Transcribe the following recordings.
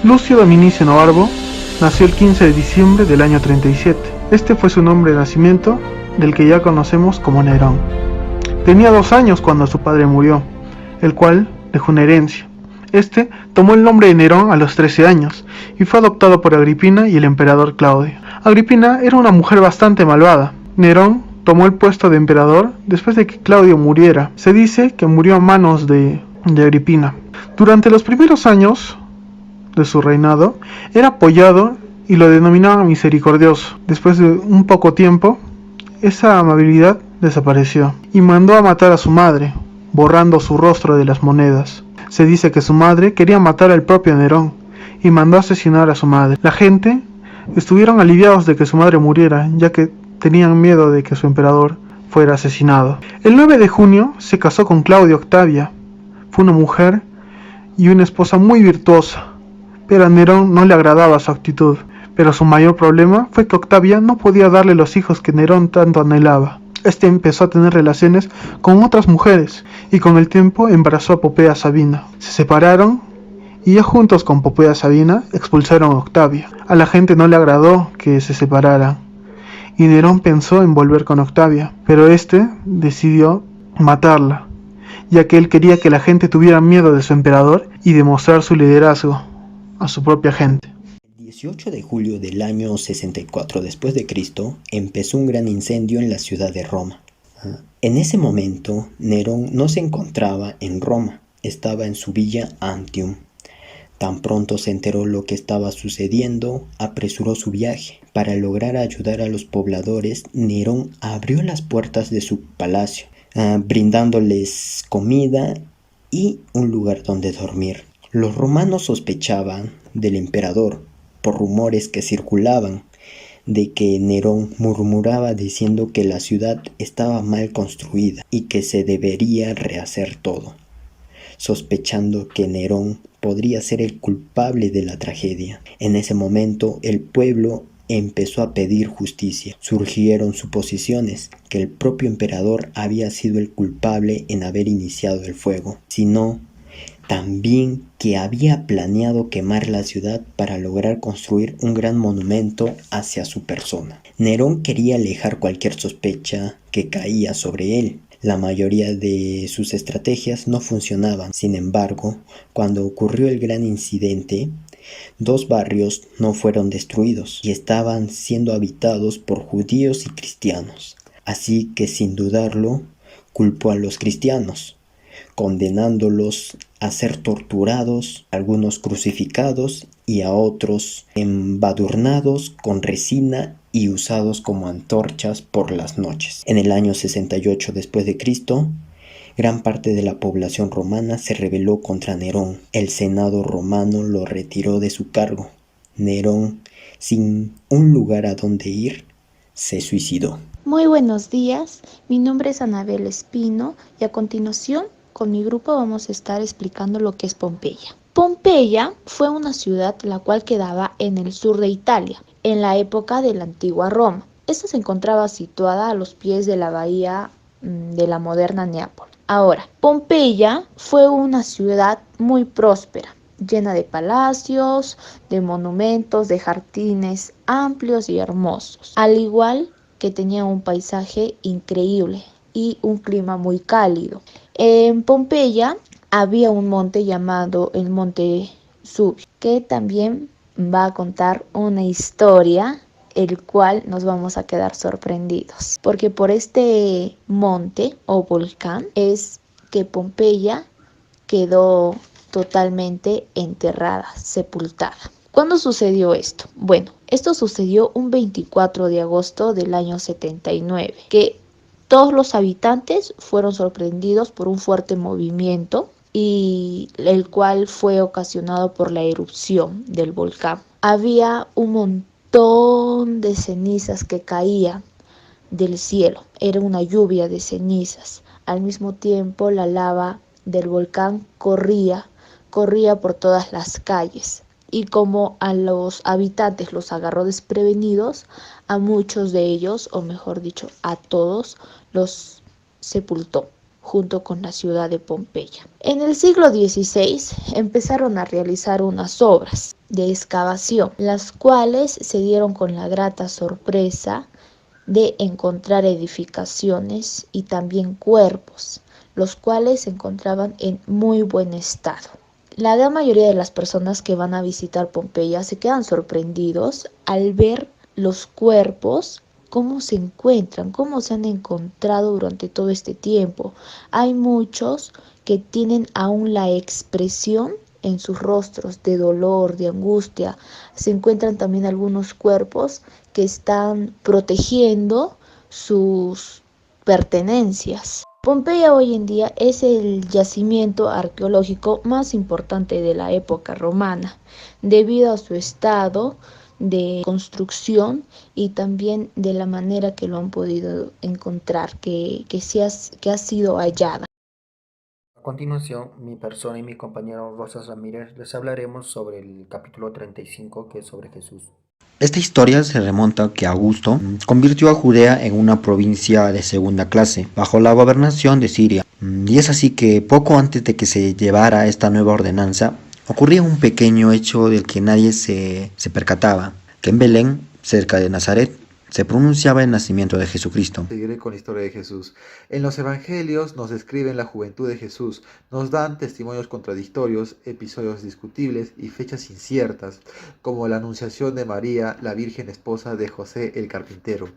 Lucio Dominicio Novarbo nació el 15 de diciembre del año 37. Este fue su nombre de nacimiento, del que ya conocemos como Nerón. Tenía 2 años cuando su padre murió, el cual dejó una herencia. Este tomó el nombre de Nerón a los 13 años y fue adoptado por Agripina y el emperador Claudio. Agripina era una mujer bastante malvada. Nerón tomó el puesto de emperador después de que Claudio muriera. Se dice que murió a manos de Agripina. Durante los primeros años de su reinado, era apoyado y lo denominaban misericordioso. Después de un poco tiempo, esa amabilidad desapareció y mandó a matar a su madre, borrando su rostro de las monedas. Se dice que su madre quería matar al propio Nerón y mandó a asesinar a su madre. La gente estuvieron aliviados de que su madre muriera, ya que tenían miedo de que su emperador fuera asesinado. El 9 de junio se casó con Claudia Octavia. Fue una mujer y una esposa muy virtuosa, pero a Nerón no le agradaba su actitud. Pero su mayor problema fue que Octavia no podía darle los hijos que Nerón tanto anhelaba. Este empezó a tener relaciones con otras mujeres y con el tiempo embarazó a Popea Sabina. Se separaron y ya juntos con Popea Sabina expulsaron a Octavia. A la gente no le agradó que se separaran y Nerón pensó en volver con Octavia, pero este decidió matarla, ya que él quería que la gente tuviera miedo de su emperador y demostrar su liderazgo a su propia gente. El 18 de julio del año 64 después de Cristo empezó un gran incendio en la ciudad de Roma. En ese momento Nerón no se encontraba en Roma, estaba en su villa Antium. Tan pronto se enteró lo que estaba sucediendo, apresuró su viaje. Para lograr ayudar a los pobladores, Nerón abrió las puertas de su palacio, brindándoles comida y un lugar donde dormir. Los romanos sospechaban del emperador por rumores que circulaban de que Nerón murmuraba diciendo que la ciudad estaba mal construida y que se debería rehacer todo, sospechando que Nerón podría ser el culpable de la tragedia. En ese momento el pueblo empezó a pedir justicia. Surgieron suposiciones que el propio emperador había sido el culpable en haber iniciado el fuego, sino también que había planeado quemar la ciudad para lograr construir un gran monumento hacia su persona. Nerón quería alejar cualquier sospecha que caía sobre él. La mayoría de sus estrategias no funcionaban. Sin embargo, cuando ocurrió el gran incidente, 2 barrios no fueron destruidos y estaban siendo habitados por judíos y cristianos. Así que sin dudarlo, culpó a los cristianos, condenándolos a ser torturados, algunos crucificados y a otros embadurnados con resina y usados como antorchas por las noches. En el año 68 después de Cristo, gran parte de la población romana se rebeló contra Nerón. El Senado romano lo retiró de su cargo. Nerón, sin un lugar a donde ir, se suicidó. Muy buenos días, mi nombre es Anabel Espino y a continuación con mi grupo vamos a estar explicando lo que es Pompeya. Pompeya fue una ciudad la cual quedaba en el sur de Italia, en la época de la antigua Roma. Esta se encontraba situada a los pies de la bahía de la moderna Neápolis. Ahora, Pompeya fue una ciudad muy próspera, llena de palacios, de monumentos, de jardines amplios y hermosos, al igual que tenía un paisaje increíble y un clima muy cálido. En Pompeya había un monte llamado el Monte Subio, que también va a contar una historia, el cual nos vamos a quedar sorprendidos, porque por este monte o volcán es que Pompeya quedó totalmente enterrada, sepultada. ¿Cuándo sucedió esto? Bueno, esto sucedió un 24 de agosto del año 79, que todos los habitantes fueron sorprendidos por un fuerte movimiento y el cual fue ocasionado por la erupción del volcán. Había un montón de cenizas que caían del cielo, era una lluvia de cenizas. Al mismo tiempo la lava del volcán corría por todas las calles. Y como a los habitantes los agarró desprevenidos, a muchos de ellos, o mejor dicho, a todos, los sepultó. junto con la ciudad de Pompeya. En el siglo XVI empezaron a realizar unas obras de excavación, las cuales se dieron con la grata sorpresa de encontrar edificaciones y también cuerpos, los cuales se encontraban en muy buen estado. La gran mayoría de las personas que van a visitar Pompeya se quedan sorprendidos al ver los cuerpos, cómo se encuentran, cómo se han encontrado durante todo este tiempo. Hay muchos que tienen aún la expresión en sus rostros de dolor, de angustia. Se encuentran también algunos cuerpos que están protegiendo sus pertenencias. Pompeya hoy en día es el yacimiento arqueológico más importante de la época romana, debido a su estado de construcción y también de la manera que lo han podido encontrar, que ha sido hallada. A continuación, mi persona y mi compañero Rosas Ramírez les hablaremos sobre el capítulo 35, que es sobre Jesús. Esta historia se remonta a que Augusto convirtió a Judea en una provincia de segunda clase, bajo la gobernación de Siria. Y es así que poco antes de que se llevara esta nueva ordenanza, ocurría un pequeño hecho del que nadie se percataba, que en Belén, cerca de Nazaret, se pronunciaba el nacimiento de Jesucristo. Seguiré con la historia de Jesús. En los evangelios nos describen la juventud de Jesús, nos dan testimonios contradictorios, episodios discutibles y fechas inciertas, como la anunciación de María, la virgen esposa de José el carpintero.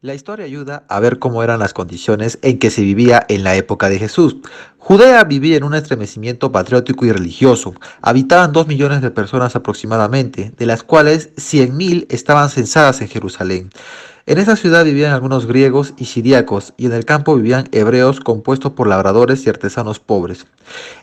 La historia ayuda a ver cómo eran las condiciones en que se vivía en la época de Jesús. Judea vivía en un estremecimiento patriótico y religioso. Habitaban 2 millones de personas aproximadamente, de las cuales 100.000 estaban censadas en Jerusalén. En esa ciudad vivían algunos griegos y siríacos, y en el campo vivían hebreos compuestos por labradores y artesanos pobres.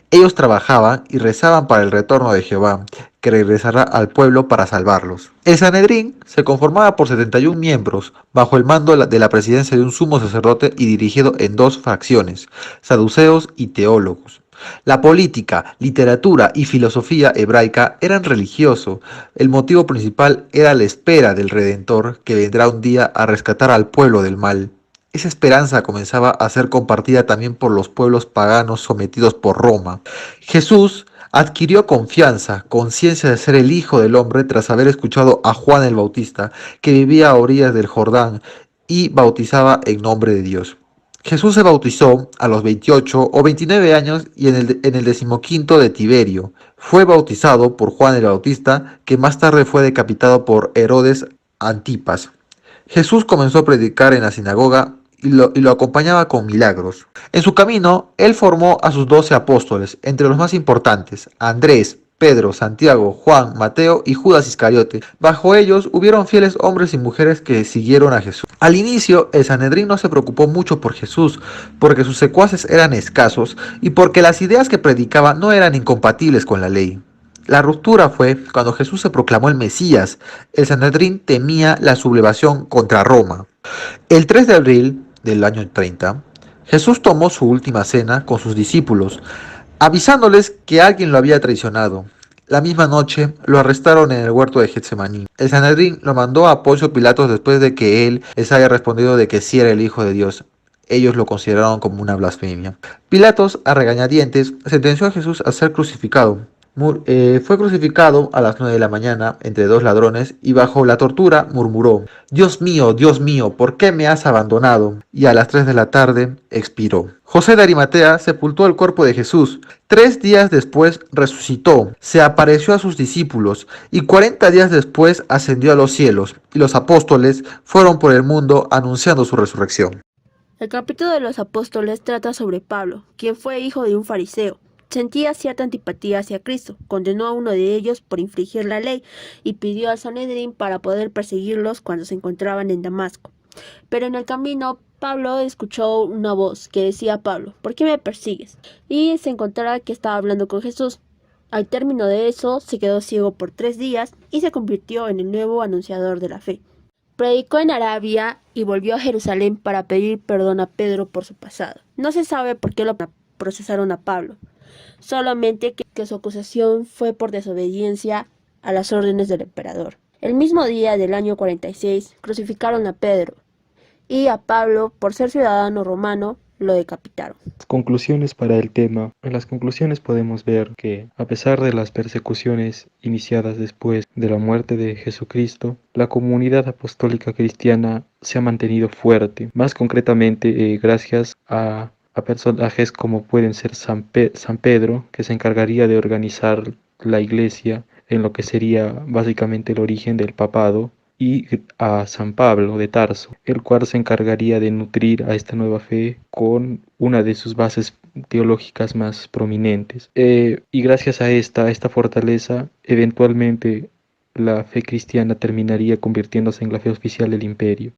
Ellos trabajaban y rezaban para el retorno de Jehová, que regresará al pueblo para salvarlos. El Sanedrín se conformaba por 71 miembros, bajo el mando de la presidencia de un sumo sacerdote y dirigido en 2 fracciones, saduceos y teólogos. La política, literatura y filosofía hebraica eran religioso. El motivo principal era la espera del Redentor, que vendrá un día a rescatar al pueblo del mal. Esa esperanza comenzaba a ser compartida también por los pueblos paganos sometidos por Roma. Jesús adquirió confianza, conciencia de ser el Hijo del Hombre tras haber escuchado a Juan el Bautista, que vivía a orillas del Jordán y bautizaba en nombre de Dios. Jesús se bautizó a los 28 o 29 años y en el 15º de Tiberio. Fue bautizado por Juan el Bautista, que más tarde fue decapitado por Herodes Antipas. Jesús comenzó a predicar en la sinagoga y lo acompañaba con milagros. En su camino, él formó a sus 12 apóstoles, entre los más importantes, Andrés, Pedro, Santiago, Juan, Mateo y Judas Iscariote. Bajo ellos hubieron fieles hombres y mujeres que siguieron a Jesús. Al inicio, el Sanedrín no se preocupó mucho por Jesús, porque sus secuaces eran escasos y porque las ideas que predicaba no eran incompatibles con la ley. La ruptura fue cuando Jesús se proclamó el Mesías. El Sanedrín temía la sublevación contra Roma. El 3 de abril del año 30, Jesús tomó su última cena con sus discípulos, avisándoles que alguien lo había traicionado. La misma noche lo arrestaron en el huerto de Getsemaní. El Sanedrín lo mandó a Poncio Pilatos después de que él les haya respondido de que sí era el Hijo de Dios. Ellos lo consideraron como una blasfemia. Pilatos, a regañadientes, sentenció a Jesús a ser crucificado. Fue crucificado a las 9 de la mañana entre 2 ladrones y bajo la tortura murmuró: Dios mío, ¿por qué me has abandonado? Y a las 3 de la tarde expiró. José de Arimatea sepultó el cuerpo de Jesús. 3 días después resucitó, se apareció a sus discípulos y 40 días después ascendió a los cielos, y los apóstoles fueron por el mundo anunciando su resurrección. El capítulo de los apóstoles trata sobre Pablo, quien fue hijo de un fariseo. Sentía cierta antipatía hacia Cristo, condenó a uno de ellos por infringir la ley y pidió al Sanedrín para poder perseguirlos cuando se encontraban en Damasco. Pero en el camino, Pablo escuchó una voz que decía a Pablo: ¿por qué me persigues? Y se encontraba que estaba hablando con Jesús. Al término de eso, se quedó ciego por 3 días y se convirtió en el nuevo anunciador de la fe. Predicó en Arabia y volvió a Jerusalén para pedir perdón a Pedro por su pasado. No se sabe por qué lo procesaron a Pablo. Solamente que su acusación fue por desobediencia a las órdenes del emperador. El mismo día del año 46 crucificaron a Pedro y a Pablo por ser ciudadano romano. lo decapitaron. Conclusiones para el tema. En las conclusiones podemos ver que, a pesar de las persecuciones iniciadas después de la muerte de Jesucristo, la comunidad apostólica cristiana se ha mantenido fuerte, más concretamente gracias a personajes como pueden ser San Pedro, que se encargaría de organizar la iglesia en lo que sería básicamente el origen del papado, y a San Pablo de Tarso, el cual se encargaría de nutrir a esta nueva fe con una de sus bases teológicas más prominentes. Y gracias a esta fortaleza, eventualmente la fe cristiana terminaría convirtiéndose en la fe oficial del imperio.